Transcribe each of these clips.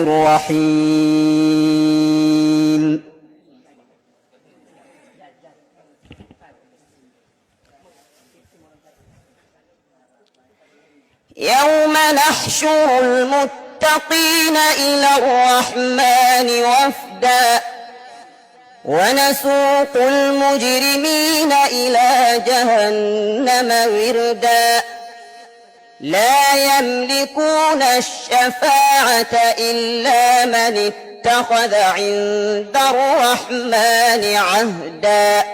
الرحيم. يوم نحشر المتقين إلى الرحمن وفدا ونسوق المجرمين إلى جهنم وردا لا يملكون الشفاعة إلا من اتخذ عند الرحمن عهدا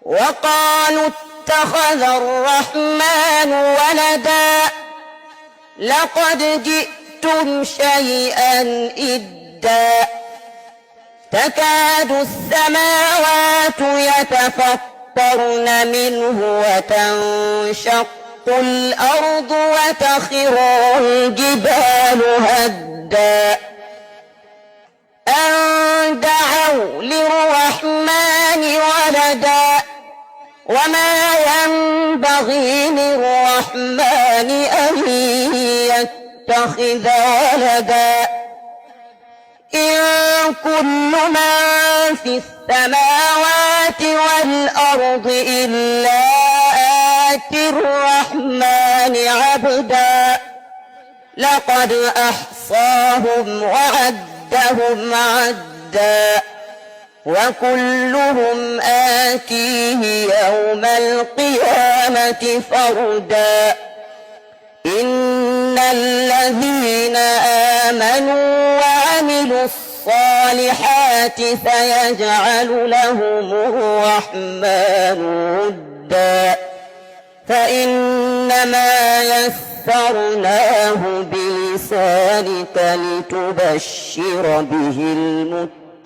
وقالوا اتخذ الرحمن ولدا لقد جئتم شيئا إدا تكاد السماوات يتفطرن منه وتنشق الأرض وتخر الجبال هدا أن دعوا للرحمن ولدا وما ينبغي للرحمن أن يتخذ ولدا إن كل من في السماوات والأرض إلا آتي الرحمن عبدا لقد أحصاهم وعدهم عدا وكلهم آتيه يوم القيامة فردا إن الذين آمنوا وعملوا الصالحات سيجعل لهم الرحمن ودا فإنما يسرناه بلسانك لتبشر به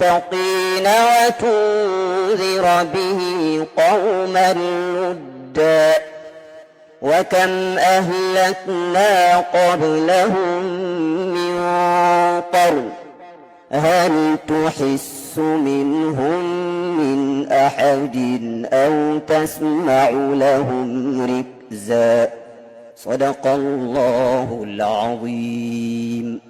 المتقين وتنذر به قوما لدا وكم أهلكنا قبلهم من قرن هل تحس منهم من أحد أو تسمع لهم ركزا صدق الله العظيم.